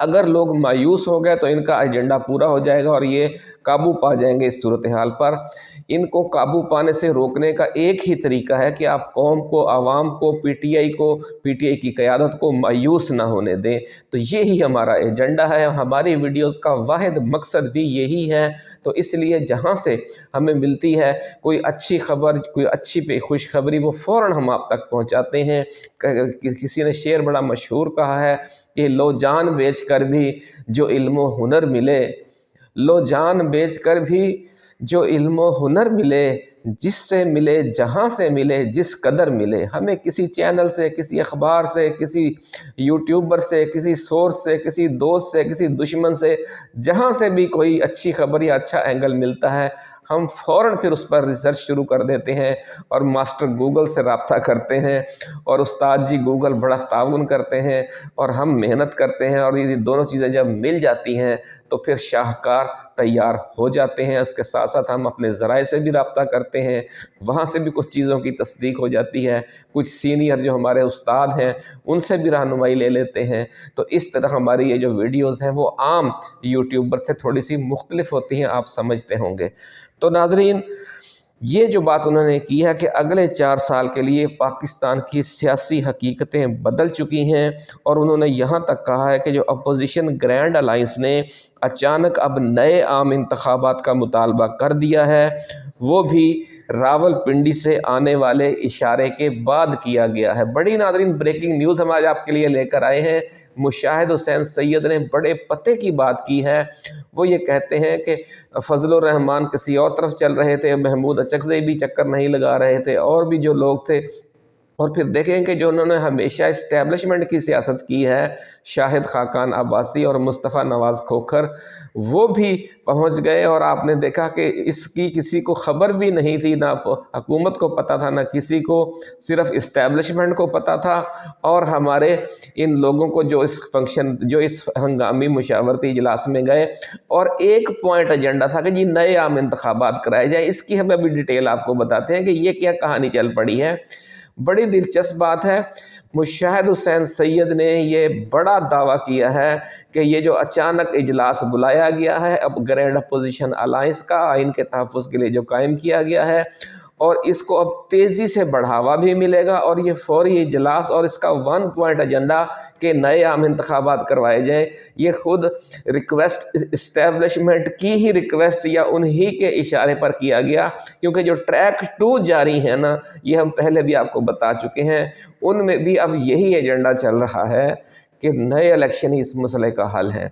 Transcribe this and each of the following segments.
اگر لوگ مایوس ہو گئے تو ان کا ایجنڈا پورا ہو جائے گا اور یہ قابو پا جائیں گے اس صورتحال پر۔ ان کو قابو پانے سے روکنے کا ایک ہی طریقہ ہے کہ آپ قوم کو، عوام کو، پی ٹی آئی کی قیادت کو مایوس نہ ہونے دیں۔ تو یہی ہمارا ایجنڈا ہے، ہماری ویڈیوز کا واحد مقصد بھی یہی ہے۔ تو اس لیے جہاں سے ہمیں ملتی ہے کوئی اچھی خبر، کوئی اچھی خوشخبری، وہ فوراً ہم آپ تک پہنچاتے ہیں۔ کسی نے شعر بڑا مشہور کہا ہے کہ لو جان بیچ کر بھی جو علم و ہنر ملے، لو جان بیچ کر بھی جو علم و ہنر ملے، جس سے ملے جہاں سے ملے جس قدر ملے۔ ہمیں کسی چینل سے، کسی اخبار سے، کسی یوٹیوبر سے، کسی سورس سے، کسی دوست سے، کسی دشمن سے، جہاں سے بھی کوئی اچھی خبر یا اچھا اینگل ملتا ہے، ہم فوراً پھر اس پر ریسرچ شروع کر دیتے ہیں اور ماسٹر گوگل سے رابطہ کرتے ہیں، اور استاد جی گوگل بڑا تعاون کرتے ہیں، اور ہم محنت کرتے ہیں، اور یہ دونوں چیزیں جب مل جاتی ہیں تو پھر شاہکار تیار ہو جاتے ہیں۔ اس کے ساتھ ساتھ ہم اپنے ذرائع سے بھی رابطہ کرتے ہیں، وہاں سے بھی کچھ چیزوں کی تصدیق ہو جاتی ہے، کچھ سینئر جو ہمارے استاد ہیں ان سے بھی رہنمائی لے لیتے ہیں۔ تو اس طرح ہماری یہ جو ویڈیوز ہیں وہ عام یوٹیوبر سے تھوڑی سی مختلف ہوتی ہیں، آپ سمجھتے ہوں گے۔ تو ناظرین، یہ جو بات انہوں نے کی ہے کہ اگلے 4 سال کے لیے پاکستان کی سیاسی حقیقتیں بدل چکی ہیں، اور انہوں نے یہاں تک کہا ہے کہ جو اپوزیشن گرینڈ الائنس نے اچانک اب نئے عام انتخابات کا مطالبہ کر دیا ہے، وہ بھی راول پنڈی سے آنے والے اشارے کے بعد کیا گیا ہے۔ بڑی ناظرین بریکنگ نیوز ہم آج آپ کے لیے لے کر آئے ہیں۔ مشاہد حسین سید نے بڑے پتے کی بات کی ہے۔ وہ یہ کہتے ہیں کہ فضل الرحمان کسی اور طرف چل رہے تھے، محمود اچکزئی بھی چکر نہیں لگا رہے تھے، اور بھی جو لوگ تھے، اور پھر دیکھیں کہ جو انہوں نے ہمیشہ اسٹیبلشمنٹ کی سیاست کی ہے، شاہد خاقان عباسی اور مصطفیٰ نواز کھوکھر، وہ بھی پہنچ گئے، اور آپ نے دیکھا کہ اس کی کسی کو خبر بھی نہیں تھی، نہ حکومت کو پتہ تھا، نہ کسی کو، صرف اسٹیبلشمنٹ کو پتہ تھا۔ اور ہمارے ان لوگوں کو جو اس ہنگامی مشاورتی اجلاس میں گئے، اور ایک پوائنٹ ایجنڈا تھا کہ جی نئے عام انتخابات کرائے جائیں۔ اس کی ہم ابھی ڈیٹیل آپ کو بتاتے ہیں کہ یہ کیا کہانی چل پڑی ہے۔ بڑی دلچسپ بات ہے، مشاہد حسین سید نے یہ بڑا دعویٰ کیا ہے کہ یہ جو اچانک اجلاس بلایا گیا ہے اب گرینڈ اپوزیشن الائنس کا، آئین کے تحفظ کے لیے جو قائم کیا گیا ہے، اور اس کو اب تیزی سے بڑھاوا بھی ملے گا، اور یہ فوری اجلاس اور اس کا 1 پوائنٹ ایجنڈا کہ نئے عام انتخابات کروائے جائیں، یہ خود ریکویسٹ اسٹیبلشمنٹ کی ہی ریکویسٹ یا انہی کے اشارے پر کیا گیا، کیونکہ جو ٹریک 2 جاری ہے نا، یہ ہم پہلے بھی آپ کو بتا چکے ہیں، ان میں بھی اب یہی ایجنڈا چل رہا ہے کہ نئے الیکشن ہی اس مسئلے کا حل ہے۔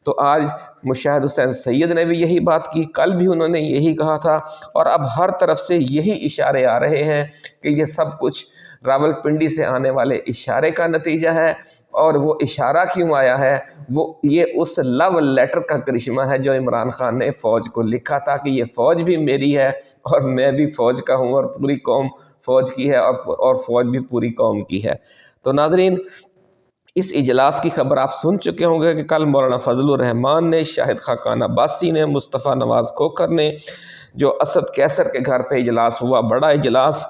تو آج مشاہد حسین سید نے بھی یہی بات کی، کل بھی انہوں نے یہی کہا تھا، اور اب ہر طرف سے یہی اشارے آ رہے ہیں کہ یہ سب کچھ راول پنڈی سے آنے والے اشارے کا نتیجہ ہے۔ اور وہ اشارہ کیوں آیا ہے؟ وہ یہ اس لو لیٹر کا کرشمہ ہے جو عمران خان نے فوج کو لکھا تھا کہ یہ فوج بھی میری ہے، اور میں بھی فوج کا ہوں، اور پوری قوم فوج کی ہے، اور فوج بھی پوری قوم کی ہے۔ تو ناظرین، اس اجلاس کی خبر آپ سن چکے ہوں گے کہ کل مولانا فضل الرحمان نے، شاہد خاقان عباسی نے، مصطفیٰ نواز کھوکھر نے، جو اسد کیسر کے گھر پہ اجلاس ہوا، بڑا اجلاس،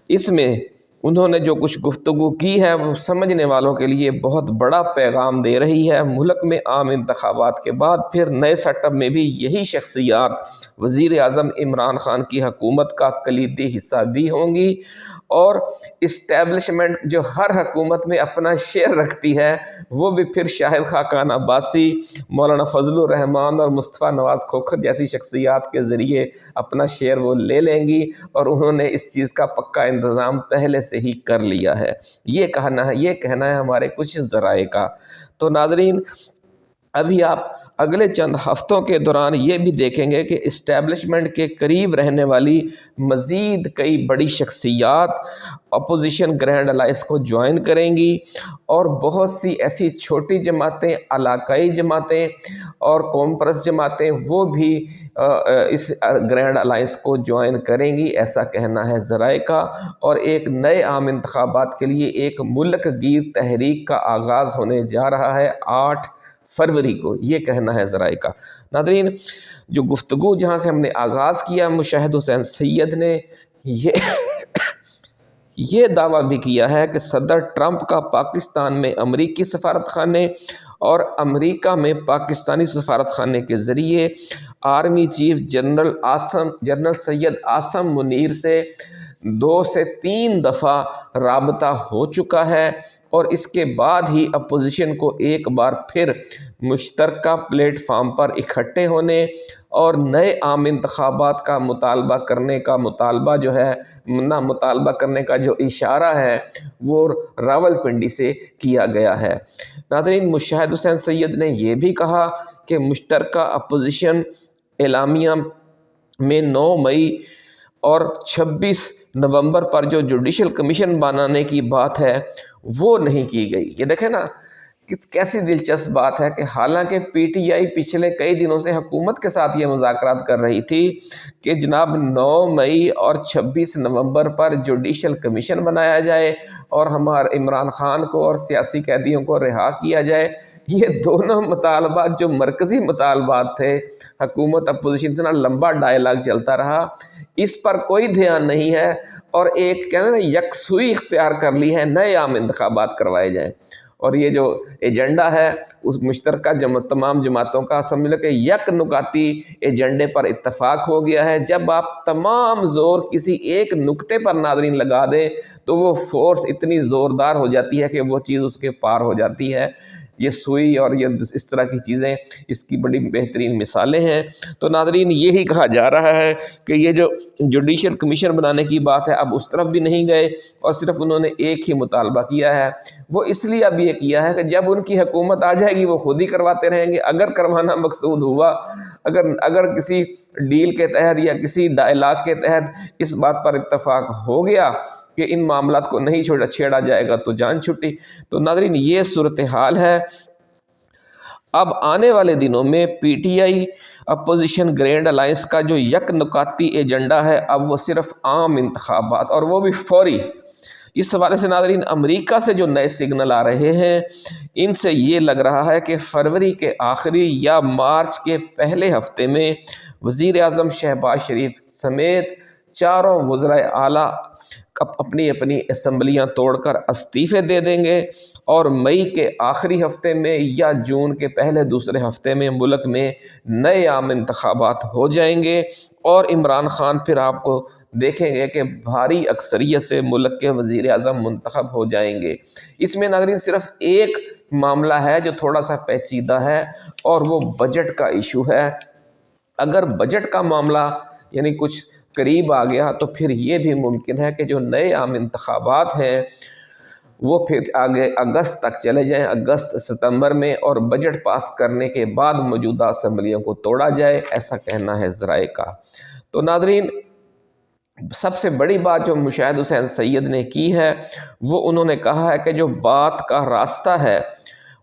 اس میں انہوں نے جو کچھ گفتگو کی ہے وہ سمجھنے والوں کے لیے بہت بڑا پیغام دے رہی ہے۔ ملک میں عام انتخابات کے بعد پھر نئے سیٹ اپ میں بھی یہی شخصیات وزیر اعظم عمران خان کی حکومت کا کلیدی حصہ بھی ہوں گی، اور اسٹیبلشمنٹ جو ہر حکومت میں اپنا شیئر رکھتی ہے، وہ بھی پھر شاہد خاقان عباسی، مولانا فضل الرحمان اور مصطفیٰ نواز کھوکھر جیسی شخصیات کے ذریعے اپنا شیئر وہ لے لیں گی، اور انہوں نے اس چیز کا پکا انتظام پہلے سے ہی کر لیا ہے۔ یہ کہنا ہے ہمارے کچھ ذرائع کا۔ تو ناظرین، ابھی آپ اگلے چند ہفتوں کے دوران یہ بھی دیکھیں گے کہ اسٹیبلشمنٹ کے قریب رہنے والی مزید کئی بڑی شخصیات اپوزیشن گرینڈ الائنس کو جوائن کریں گی، اور بہت سی ایسی چھوٹی جماعتیں، علاقائی جماعتیں اور قوم پرست جماعتیں، وہ بھی اس گرینڈ الائنس کو جوائن کریں گی، ایسا کہنا ہے ذرائع کا۔ اور ایک نئے عام انتخابات کے لیے ایک ملک گیر تحریک کا آغاز ہونے جا رہا ہے 8 فروری کو، یہ کہنا ہے ذرائع کا۔ ناظرین، جو گفتگو جہاں سے ہم نے آغاز کیا، مشاہد حسین سید نے یہ دعویٰ بھی کیا ہے کہ صدر ٹرمپ کا پاکستان میں امریکی سفارت خانے اور امریکہ میں پاکستانی سفارت خانے کے ذریعے army chief general Syed Asim Munir سے 2 سے 3 دفعہ رابطہ ہو چکا ہے، اور اس کے بعد ہی اپوزیشن کو ایک بار پھر مشترکہ پلیٹ فارم پر اکٹھے ہونے اور نئے عام انتخابات کا مطالبہ کرنے کا جو اشارہ ہے وہ راولپنڈی سے کیا گیا ہے۔ ناظرین، مشاہد حسین سید نے یہ بھی کہا کہ مشترکہ اپوزیشن اعلامیہ میں 9 مئی اور 26 نومبر پر جو جوڈیشل کمیشن بنانے کی بات ہے وہ نہیں کی گئی۔ یہ دیکھیں نا کیسی دلچسپ بات ہے کہ حالانکہ پی ٹی آئی پچھلے کئی دنوں سے حکومت کے ساتھ یہ مذاکرات کر رہی تھی کہ جناب 9 مئی اور 26 نومبر پر جوڈیشل کمیشن بنایا جائے اور ہمارے عمران خان کو اور سیاسی قیدیوں کو رہا کیا جائے، یہ دونوں مطالبات جو مرکزی مطالبات تھے، حکومت اپوزیشن اتنا لمبا ڈائلاگ چلتا رہا، اس پر کوئی دھیان نہیں ہے، اور ایک کہنا نا یکسوئی اختیار کر لی ہے، نئے عام انتخابات کروائے جائیں۔ اور یہ جو ایجنڈا ہے اس مشترکہ تمام جماعتوں کا سمجھ لو کہ یک نکاتی ایجنڈے پر اتفاق ہو گیا ہے۔ جب آپ تمام زور کسی ایک نقطے پر ناظرین لگا دیں تو وہ فورس اتنی زوردار ہو جاتی ہے کہ وہ چیز اس کے پار ہو جاتی ہے۔ یہ سوئی اور یہ اس طرح کی چیزیں اس کی بڑی بہترین مثالیں ہیں۔ تو ناظرین، یہی کہا جا رہا ہے کہ یہ جو جوڈیشل کمیشن بنانے کی بات ہے اب اس طرف بھی نہیں گئے، اور صرف انہوں نے ایک ہی مطالبہ کیا ہے، وہ اس لیے اب یہ کیا ہے کہ جب ان کی حکومت آ جائے گی وہ خود ہی کرواتے رہیں گے۔ اگر کروانا مقصود ہوا، اگر کسی ڈیل کے تحت یا کسی ڈائلاگ کے تحت اس بات پر اتفاق ہو گیا کہ ان معاملات کو نہیں چھیڑا جائے گا تو جان چھٹی۔ تو ناظرین، یہ صورتحال ہے۔ اب آنے والے دنوں میں P T I opposition grand alliance کا جو یک نکاتی ایجنڈا ہے اب وہ صرف عام انتخابات، اور وہ بھی فوری۔ اس حوالے سے ناظرین، امریکہ سے جو نئے سگنل آ رہے ہیں ان سے یہ لگ رہا ہے کہ فروری کے آخری یا مارچ کے پہلے ہفتے میں وزیر اعظم شہباز شریف سمیت 4 وزرائے اعلیٰ اپنی اسمبلیاں توڑ کر استعفے دے دیں گے، اور مئی کے آخری ہفتے میں یا جون کے پہلے دوسرے ہفتے میں ملک میں نئے عام انتخابات ہو جائیں گے، اور عمران خان پھر آپ کو دیکھیں گے کہ بھاری اکثریت سے ملک کے وزیر اعظم منتخب ہو جائیں گے۔ اس میں ناظرین صرف ایک معاملہ ہے جو تھوڑا سا پیچیدہ ہے، اور وہ بجٹ کا ایشو ہے۔ اگر بجٹ کا معاملہ یعنی کچھ قریب آ گیا تو پھر یہ بھی ممکن ہے کہ جو نئے عام انتخابات ہیں وہ پھر آگے اگست تک چلے جائیں، اگست ستمبر میں، اور بجٹ پاس کرنے کے بعد موجودہ اسمبلیوں کو توڑا جائے، ایسا کہنا ہے ذرائع کا۔ تو ناظرین، سب سے بڑی بات جو مشاہد حسین سید نے کی ہے وہ انہوں نے کہا ہے کہ جو بات کا راستہ ہے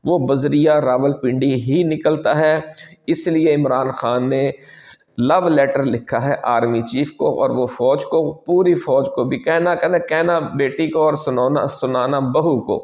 وہ بذریعہ راولپنڈی ہی نکلتا ہے، اس لیے عمران خان نے لو لیٹر لکھا ہے آرمی چیف کو، اور وہ فوج کو، پوری فوج کو بھی کہنا بیٹی کو اور سنانا بہو کو۔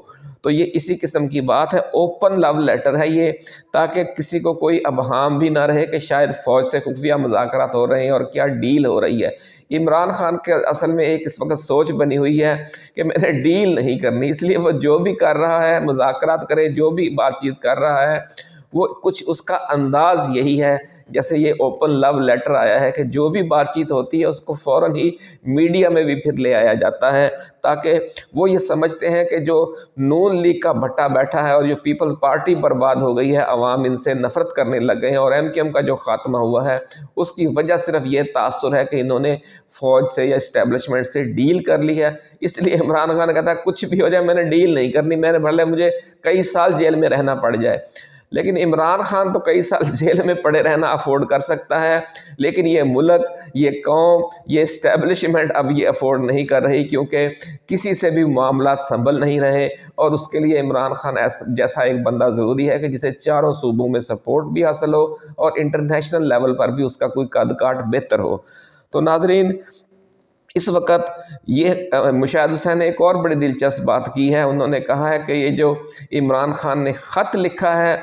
تو یہ اسی قسم کی بات ہے، اوپن لو لیٹر ہے یہ، تاکہ کسی کو کوئی ابہام بھی نہ رہے کہ شاید فوج سے خفیہ مذاکرات ہو رہے ہیں اور کیا ڈیل ہو رہی ہے۔ عمران خان کے اصل میں ایک اس وقت سوچ بنی ہوئی ہے کہ میں نے ڈیل نہیں کرنی، اس لیے وہ جو بھی کر رہا ہے، مذاکرات کرے، جو بھی بات چیت کر رہا ہے، وہ کچھ اس کا انداز یہی ہے، جیسے یہ اوپن لو لیٹر آیا ہے کہ جو بھی بات چیت ہوتی ہے اس کو فوراً ہی میڈیا میں بھی پھر لے آیا جاتا ہے، تاکہ وہ یہ سمجھتے ہیں کہ جو نون لیگ کا بھٹا بیٹھا ہے اور جو پیپلز پارٹی برباد ہو گئی ہے، عوام ان سے نفرت کرنے لگ گئے ہیں، اور ایم کیو ایم کا جو خاتمہ ہوا ہے اس کی وجہ صرف یہ تاثر ہے کہ انہوں نے فوج سے یا اسٹیبلشمنٹ سے ڈیل کر لی ہے۔ اس لیے عمران خان کہتا ہے کچھ بھی ہو جائے میں نے ڈیل نہیں کرنی، میں نے بھلے مجھے کئی سال جیل میں رہنا پڑ جائے۔ لیکن عمران خان تو کئی سال جیل میں پڑے رہنا افورڈ کر سکتا ہے، لیکن یہ ملک، یہ قوم، یہ اسٹیبلشمنٹ اب یہ افورڈ نہیں کر رہی، کیونکہ کسی سے بھی معاملات سنبھل نہیں رہے، اور اس کے لیے عمران خان جیسا ایک بندہ ضروری ہے کہ جسے چاروں صوبوں میں سپورٹ بھی حاصل ہو اور انٹرنیشنل لیول پر بھی اس کا کوئی قد کاٹ بہتر ہو۔ تو ناظرین، اس وقت یہ مشاہد حسین نے ایک اور بڑی دلچسپ بات کی ہے، انہوں نے کہا ہے کہ یہ جو عمران خان نے خط لکھا ہے،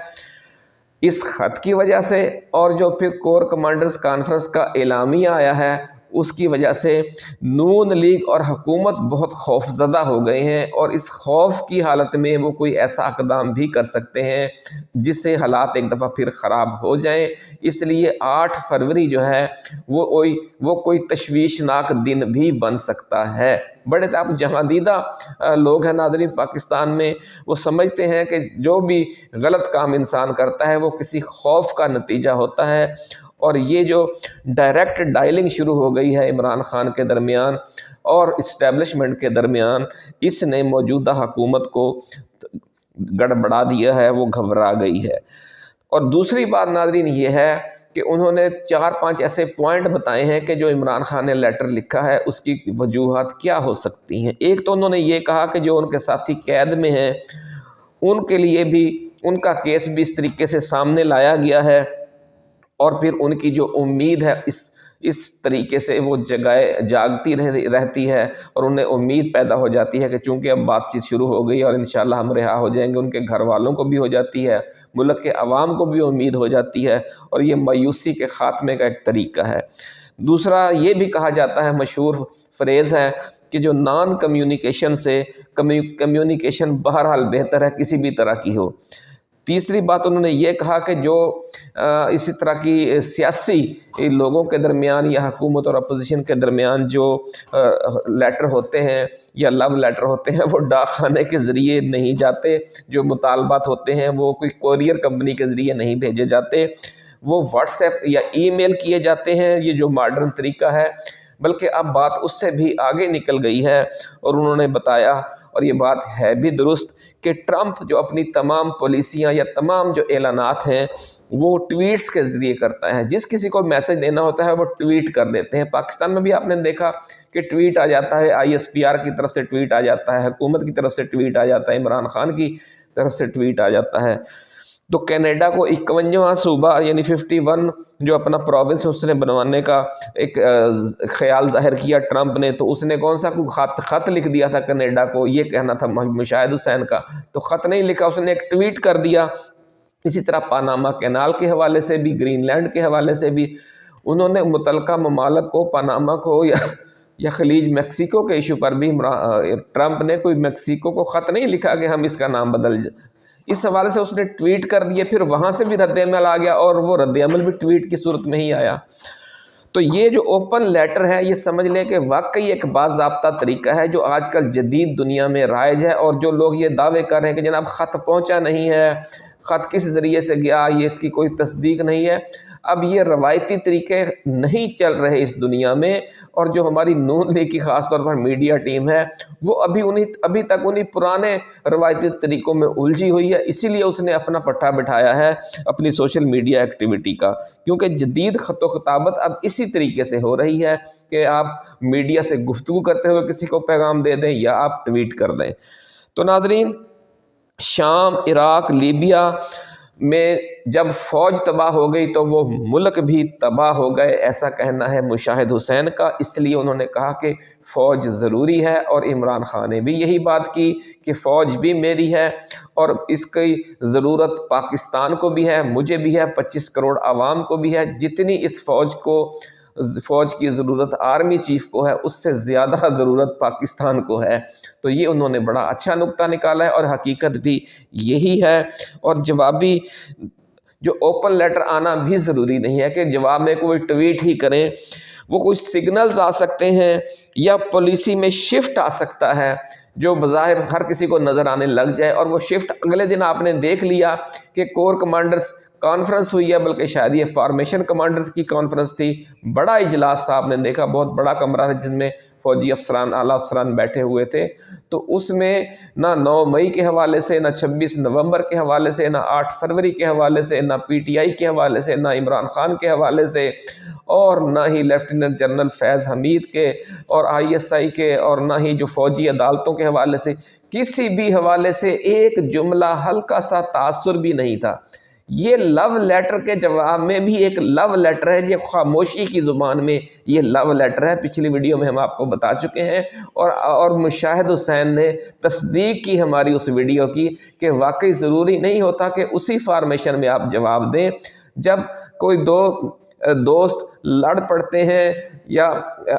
اس خط کی وجہ سے اور جو پھر کور کمانڈرز کانفرنس کا اعلامیہ آیا ہے اس کی وجہ سے نون لیگ اور حکومت بہت خوف زدہ ہو گئے ہیں، اور اس خوف کی حالت میں وہ کوئی ایسا اقدام بھی کر سکتے ہیں جس سے حالات ایک دفعہ پھر خراب ہو جائیں۔ اس لیے 8 فروری جو ہے وہ کوئی تشویشناک دن بھی بن سکتا ہے۔ بڑے آپ جہاں دیدہ لوگ ہیں ناظرین پاکستان میں، وہ سمجھتے ہیں کہ جو بھی غلط کام انسان کرتا ہے وہ کسی خوف کا نتیجہ ہوتا ہے، اور یہ جو ڈائریکٹ ڈائلنگ شروع ہو گئی ہے عمران خان کے درمیان اور اسٹیبلشمنٹ کے درمیان، اس نے موجودہ حکومت کو گڑبڑا دیا ہے، وہ گھبرا گئی ہے۔ اور دوسری بات ناظرین یہ ہے کہ انہوں نے 4-5 ایسے پوائنٹ بتائے ہیں کہ جو عمران خان نے لیٹر لکھا ہے اس کی وجوہات کیا ہو سکتی ہیں۔ ایک تو انہوں نے یہ کہا کہ جو ان کے ساتھی قید میں ہیں ان کے لیے بھی ان کا کیس بھی اس طریقے سے سامنے لایا گیا ہے، اور پھر ان کی جو امید ہے اس طریقے سے وہ جاگتی رہتی ہے، اور انہیں امید پیدا ہو جاتی ہے کہ چونکہ اب بات چیت شروع ہو گئی اور انشاءاللہ ہم رہا ہو جائیں گے۔ ان کے گھر والوں کو بھی ہو جاتی ہے، ملک کے عوام کو بھی امید ہو جاتی ہے، اور یہ مایوسی کے خاتمے کا ایک طریقہ ہے۔ دوسرا یہ بھی کہا جاتا ہے، مشہور فریز ہے کہ جو نان کمیونیکیشن سے کمیونیکیشن بہرحال بہتر ہے کسی بھی طرح کی ہو۔ تیسری بات انہوں نے یہ کہا کہ جو اسی طرح کی سیاسی لوگوں کے درمیان یا حکومت اور اپوزیشن کے درمیان جو لیٹر ہوتے ہیں یا لو لیٹر ہوتے ہیں وہ ڈاک خانے کے ذریعے نہیں جاتے، جو مطالبات ہوتے ہیں وہ کوئی کوریئر کمپنی کے ذریعے نہیں بھیجے جاتے، وہ واٹس ایپ یا ای میل کیے جاتے ہیں، یہ جو ماڈرن طریقہ ہے۔ بلکہ اب بات اس سے بھی آگے نکل گئی ہے، اور انہوں نے بتایا، اور یہ بات ہے بھی درست، کہ ٹرمپ جو اپنی تمام پالیسیاں یا تمام جو اعلانات ہیں وہ ٹویٹس کے ذریعے کرتا ہے۔ جس کسی کو میسج دینا ہوتا ہے وہ ٹویٹ کر دیتے ہیں۔ پاکستان میں بھی آپ نے دیکھا کہ ٹویٹ آ جاتا ہے، ISPR کی طرف سے ٹویٹ آ جاتا ہے، حکومت کی طرف سے ٹویٹ آ جاتا ہے، عمران خان کی طرف سے ٹویٹ آ جاتا ہے۔ تو کینیڈا کو 51واں صوبہ یعنی 51 جو اپنا پروونس اس نے بنوانے کا ایک خیال ظاہر کیا ٹرمپ نے، تو اس نے کون سا کوئی خط لکھ دیا تھا کینیڈا کو، یہ کہنا تھا مشاہد حسین کا، تو خط نہیں لکھا، اس نے ایک ٹویٹ کر دیا۔ اسی طرح پاناما کینال کے حوالے سے بھی، گرین لینڈ کے حوالے سے بھی انہوں نے متعلقہ ممالک کو، پاناما کو یا خلیج میکسیکو کے ایشو پر بھی ٹرمپ نے کوئی میکسیکو کو خط نہیں لکھا کہ ہم اس کا نام بدل اس حوالے سے اس نے ٹویٹ کر دیے، پھر وہاں سے بھی رد عمل آ گیا، اور وہ رد عمل بھی ٹویٹ کی صورت میں ہی آیا۔ تو یہ جو اوپن لیٹر ہے یہ سمجھ لیں کہ واقعی ایک باضابطہ طریقہ ہے جو آج کل جدید دنیا میں رائج ہے، اور جو لوگ یہ دعوے کر رہے ہیں کہ جناب خط پہنچا نہیں ہے، خط کس ذریعے سے گیا، یہ اس کی کوئی تصدیق نہیں ہے، اب یہ روایتی طریقے نہیں چل رہے اس دنیا میں، اور جو ہماری نون لیگ کی خاص طور پر میڈیا ٹیم ہے وہ ابھی تک انہی پرانے روایتی طریقوں میں الجھی ہوئی ہے، اسی لیے اس نے اپنا پٹھا بٹھایا ہے اپنی سوشل میڈیا ایکٹیویٹی کا، کیونکہ جدید خط و خطابت اب اسی طریقے سے ہو رہی ہے کہ آپ میڈیا سے گفتگو کرتے ہوئے کسی کو پیغام دے دیں یا آپ ٹویٹ کر دیں۔ تو ناظرین، شام، عراق، لیبیا میں جب فوج تباہ ہو گئی تو وہ ملک بھی تباہ ہو گئے، ایسا کہنا ہے مشاہد حسین کا۔ اس لیے انہوں نے کہا کہ فوج ضروری ہے، اور عمران خان نے بھی یہی بات کی کہ فوج بھی میری ہے، اور اس کی ضرورت پاکستان کو بھی ہے، مجھے بھی ہے، 25 کروڑ عوام کو بھی ہے، جتنی اس فوج کی ضرورت آرمی چیف کو ہے اس سے زیادہ ضرورت پاکستان کو ہے۔ تو یہ انہوں نے بڑا اچھا نقطہ نکالا ہے، اور حقیقت بھی یہی ہے۔ اور جوابی جو اوپن لیٹر آنا بھی ضروری نہیں ہے کہ جواب میں کوئی ٹویٹ ہی کریں، وہ کوئی سگنلز آ سکتے ہیں یا پالیسی میں شفٹ آ سکتا ہے جو بظاہر ہر کسی کو نظر آنے لگ جائے، اور وہ شفٹ اگلے دن آپ نے دیکھ لیا کہ کور کمانڈرز کانفرنس ہوئی ہے، بلکہ شاید یہ فارمیشن کمانڈرز کی کانفرنس تھی، بڑا اجلاس تھا، آپ نے دیکھا بہت بڑا کمرہ تھا جن میں فوجی افسران، اعلیٰ افسران بیٹھے ہوئے تھے۔ تو اس میں نہ 9 مئی کے حوالے سے، نہ 26 نومبر کے حوالے سے، نہ 8 فروری کے حوالے سے، نہ PTI کے حوالے سے، نہ عمران خان کے حوالے سے، اور نہ ہی لیفٹیننٹ جنرل فیض حمید کے اور ISI کے، اور نہ ہی جو فوجی عدالتوں کے حوالے سے، کسی بھی حوالے سے ایک جملہ ہلکا سا تاثر بھی نہیں تھا۔ یہ لو لیٹر کے جواب میں بھی ایک لو لیٹر ہے، یہ خاموشی کی زبان میں یہ لو لیٹر ہے، پچھلی ویڈیو میں ہم آپ کو بتا چکے ہیں، اور مشاہد حسین نے تصدیق کی ہماری اس ویڈیو کی کہ واقعی ضروری نہیں ہوتا کہ اسی فارمیشن میں آپ جواب دیں۔ جب کوئی دو دوست لڑ پڑتے ہیں یا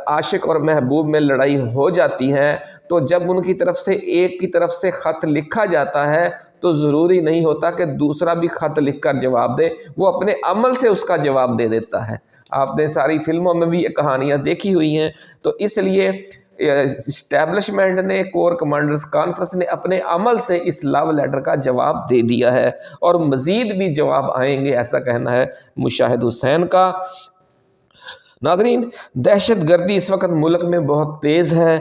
عاشق اور محبوب میں لڑائی ہو جاتی ہے، تو جب ان کی طرف سے ایک کی طرف سے خط لکھا جاتا ہے تو ضروری نہیں ہوتا کہ دوسرا بھی خط لکھ کر جواب دے، وہ اپنے عمل سے اس کا جواب دے دیتا ہے۔ آپ نے ساری فلموں میں بھی یہ کہانیاں دیکھی ہوئی ہیں، تو اس لیے اسٹیبلشمنٹ نے، کور کمانڈرز کانفرنس نے اپنے عمل سے اس لو لیٹر کا جواب دے دیا ہے، اور مزید بھی جواب آئیں گے، ایسا کہنا ہے مشاہد حسین کا۔ ناظرین، دہشت گردی اس وقت ملک میں بہت تیز ہے،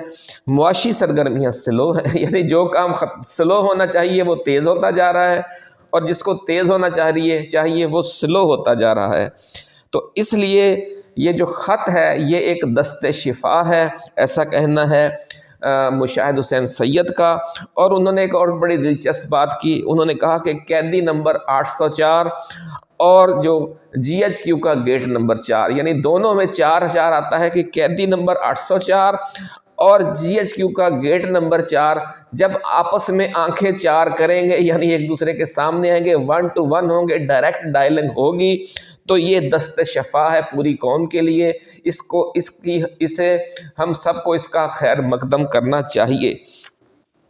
معاشی سرگرمیاں سلو ہیں، یعنی جو کام سلو ہونا چاہیے وہ تیز ہوتا جا رہا ہے، اور جس کو تیز ہونا چاہیے وہ سلو ہوتا جا رہا ہے۔ تو اس لیے یہ جو خط ہے یہ ایک دست شفا ہے، ایسا کہنا ہے مشاہد حسین سید کا۔ اور انہوں نے ایک اور بڑی دلچسپ بات کی، انہوں نے کہا کہ قیدی نمبر 804 اور جو جی ایچ کیو کا گیٹ نمبر 4، یعنی دونوں میں 4000 آتا ہے کہ قیدی نمبر 804 اور جی ایچ کیو کا گیٹ نمبر 4 جب آپس میں آنکھیں چار کریں گے، یعنی ایک دوسرے کے سامنے آئیں گے، 1 to 1 ہوں گے، ڈائریکٹ ڈائلنگ ہوگی، تو یہ دست شفا ہے پوری قوم کے لیے۔ اسے ہم سب کو اس کا خیر مقدم کرنا چاہیے۔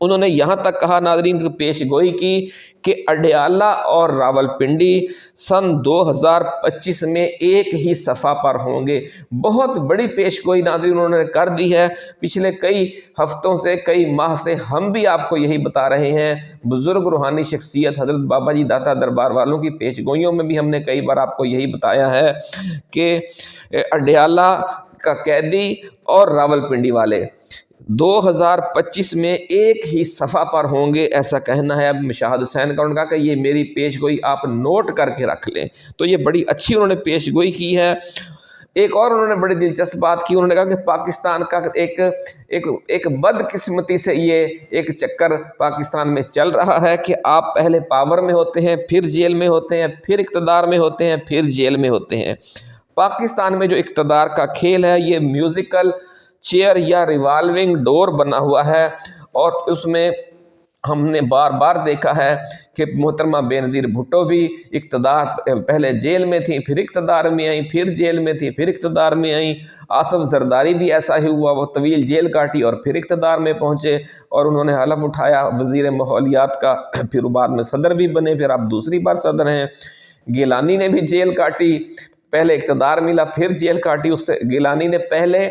انہوں نے یہاں تک کہا، ناظرین کی پیش گوئی کی، کہ اڈیالہ اور راولپنڈی سن 2025 میں ایک ہی صفحہ پر ہوں گے۔ بہت بڑی پیش گوئی ناظرین انہوں نے کر دی ہے۔ پچھلے کئی ہفتوں سے، کئی ماہ سے ہم بھی آپ کو یہی بتا رہے ہیں، بزرگ روحانی شخصیت حضرت بابا جی داتا دربار والوں کی پیش گوئیوں میں بھی ہم نے کئی بار آپ کو یہی بتایا ہے کہ اڈیالہ کا قیدی اور راولپنڈی والے 2025 میں ایک ہی صفحہ پر ہوں گے، ایسا کہنا ہے اب مشاہد حسین کا۔ انہوں نے کہا کہ یہ میری پیش گوئی آپ نوٹ کر کے رکھ لیں، تو یہ بڑی اچھی انہوں نے پیش گوئی کی ہے۔ ایک اور انہوں نے بڑی دلچسپ بات کی، انہوں نے کہا کہ پاکستان کا ایک بدقسمتی سے یہ ایک چکر پاکستان میں چل رہا ہے کہ آپ پہلے پاور میں ہوتے ہیں، پھر جیل میں ہوتے ہیں، پھر اقتدار میں ہوتے ہیں، پھر جیل میں ہوتے ہیں۔ پاکستان میں جو اقتدار کا کھیل ہے یہ میوزیکل چیئر یا ریوالونگ ڈور بنا ہوا ہے، اور اس میں ہم نے بار بار دیکھا ہے کہ محترمہ بینظیر بھٹو بھی اقتدار، پہلے جیل میں تھیں، پھر اقتدار میں آئیں، پھر جیل میں تھیں، پھر اقتدار میں آئیں۔ آصف زرداری بھی ایسا ہی ہوا، وہ طویل جیل کاٹی اور پھر اقتدار میں پہنچے، اور انہوں نے حلف اٹھایا وزیر ماحولیات کا، پھر بعد میں صدر بھی بنے، پھر آپ دوسری بار صدر ہیں۔ گیلانی نے بھی جیل کاٹی، پہلے اقتدار ملا پھر جیل کاٹی، اس سے گیلانی نے پہلے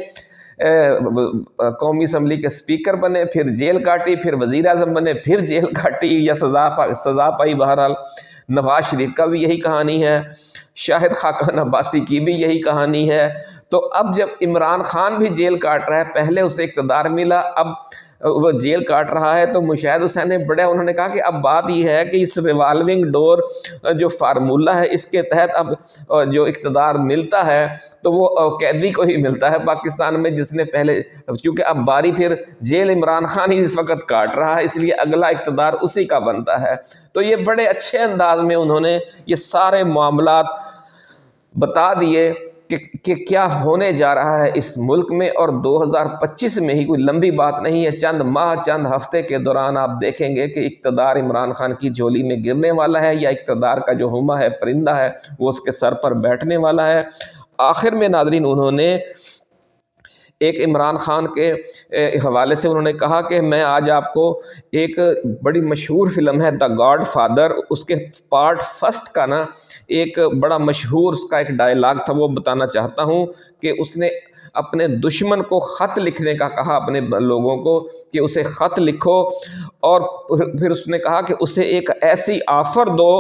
قومی اسمبلی کے سپیکر بنے، پھر جیل کاٹی، پھر وزیر اعظم بنے، پھر جیل کاٹی یا سزا پائی۔ بہرحال نواز شریف کا بھی یہی کہانی ہے، شاہد خاقان عباسی کی بھی یہی کہانی ہے۔ تو اب جب عمران خان بھی جیل کاٹ رہا ہے، پہلے اسے اقتدار ملا، اب وہ جیل کاٹ رہا ہے، تو مشاہد حسین نے انہوں نے کہا کہ اب بات یہ ہے کہ اس ریوالونگ ڈور جو فارمولہ ہے، اس کے تحت اب جو اقتدار ملتا ہے تو وہ قیدی کو ہی ملتا ہے پاکستان میں، جس نے پہلے، کیونکہ اب باری پھر جیل عمران خان ہی اس وقت کاٹ رہا ہے، اس لیے اگلا اقتدار اسی کا بنتا ہے۔ تو یہ بڑے اچھے انداز میں انہوں نے یہ سارے معاملات بتا دیے کہ کیا ہونے جا رہا ہے اس ملک میں، اور 2025 میں ہی، کوئی لمبی بات نہیں ہے، چند ماہ چند ہفتے کے دوران آپ دیکھیں گے کہ اقتدار عمران خان کی جھولی میں گرنے والا ہے، یا اقتدار کا جو ہما ہے، پرندہ ہے، وہ اس کے سر پر بیٹھنے والا ہے۔ آخر میں ناظرین انہوں نے ایک عمران خان کے حوالے سے انہوں نے کہا کہ میں آج آپ کو ایک بڑی مشہور فلم ہے دا گاڈ فادر، اس کے پارٹ فرسٹ کا نا ایک بڑا مشہور اس کا ایک ڈائلاگ تھا، وہ بتانا چاہتا ہوں کہ اس نے اپنے دشمن کو خط لکھنے کا کہا، اپنے لوگوں کو کہ اسے خط لکھو، اور پھر اس نے کہا کہ اسے ایک ایسی آفر دو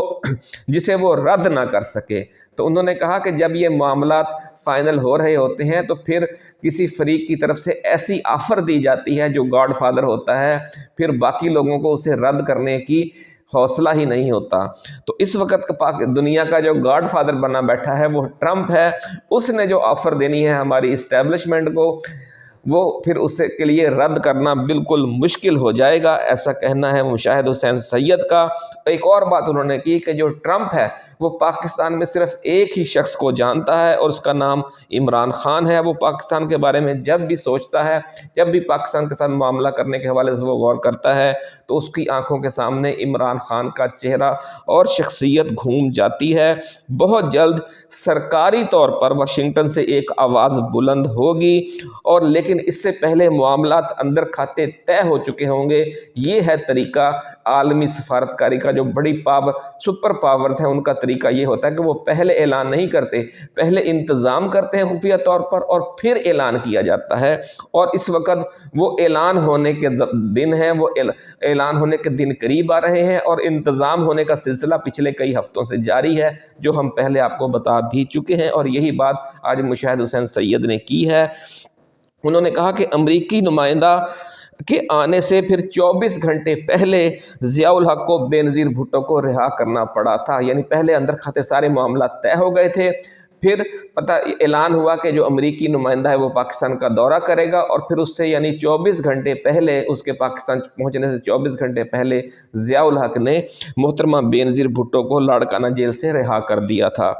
جسے وہ رد نہ کر سکے۔ تو انہوں نے کہا کہ جب یہ معاملات فائنل ہو رہے ہوتے ہیں تو پھر کسی فریق کی طرف سے ایسی آفر دی جاتی ہے جو گاڈ فادر ہوتا ہے، پھر باقی لوگوں کو اسے رد کرنے کی حوصلہ ہی نہیں ہوتا۔ تو اس وقت دنیا کا جو گاڈ فادر بنا بیٹھا ہے وہ ٹرمپ ہے، اس نے جو آفر دینی ہے ہماری اسٹیبلشمنٹ کو، وہ پھر اس کے لیے رد کرنا بالکل مشکل ہو جائے گا، ایسا کہنا ہے مشاہد حسین سید کا۔ ایک اور بات انہوں نے کی کہ جو ٹرمپ ہے وہ پاکستان میں صرف ایک ہی شخص کو جانتا ہے اور اس کا نام عمران خان ہے۔ وہ پاکستان کے بارے میں جب بھی سوچتا ہے، جب بھی پاکستان کے ساتھ معاملہ کرنے کے حوالے سے وہ غور کرتا ہے تو اس کی آنکھوں کے سامنے عمران خان کا چہرہ اور شخصیت گھوم جاتی ہے۔ بہت جلد سرکاری طور پر واشنگٹن سے ایک آواز بلند ہوگی، اور لیکن اس سے پہلے معاملات اندر کھاتے طے ہو چکے ہوں گے۔ یہ ہے طریقہ عالمی سفارتکاری کا، جو بڑی سپر پاورز ہیں ان کا طریقہ یہ ہوتا ہے کہ وہ پہلے اعلان نہیں کرتے، پہلے انتظام کرتے ہیں خفیہ طور پر اور پھر اعلان کیا جاتا ہے۔ اور اس وقت وہ اعلان ہونے کے دن ہیں، وہ اعلان ہونے کے دن قریب آ رہے ہیں، اور انتظام ہونے کا سلسلہ پچھلے کئی ہفتوں سے جاری ہے، جو ہم پہلے آپ کو بتا بھی چکے ہیں، اور یہی بات آج مشاہد حسین سید نے کی ہے۔ انہوں نے کہا کہ امریکی نمائندہ کے آنے سے پھر 24 گھنٹے پہلے ضیاء الحق کو بینظیر بھٹو کو رہا کرنا پڑا تھا، یعنی پہلے اندر کھاتے سارے معاملات طے ہو گئے تھے، پھر اعلان ہوا کہ جو امریکی نمائندہ ہے وہ پاکستان کا دورہ کرے گا، اور پھر اس سے یعنی 24 گھنٹے پہلے، اس کے پاکستان پہنچنے سے 24 گھنٹے پہلے ضیاء الحق نے محترمہ بینظیر بھٹو کو لاڑکانہ جیل سے رہا کر دیا تھا۔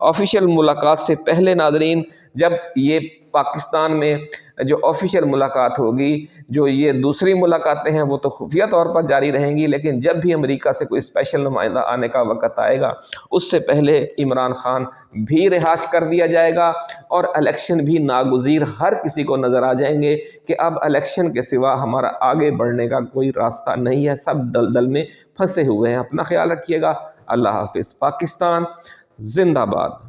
آفیشیل ملاقات سے پہلے ناظرین، جب یہ پاکستان میں جو آفیشیل ملاقات ہوگی، جو یہ دوسری ملاقاتیں ہیں وہ تو خفیہ طور پر جاری رہیں گی، لیکن جب بھی امریکہ سے کوئی اسپیشل نمائندہ آنے کا وقت آئے گا اس سے پہلے عمران خان بھی رہا کر دیا جائے گا، اور الیکشن بھی ناگزیر ہر کسی کو نظر آ جائیں گے کہ اب الیکشن کے سوا ہمارا آگے بڑھنے کا کوئی راستہ نہیں ہے، سب دلدل میں پھنسے ہوئے ہیں۔ اپنا خیال رکھیے گا۔ اللہ حافظ۔ پاکستان زندہ باد۔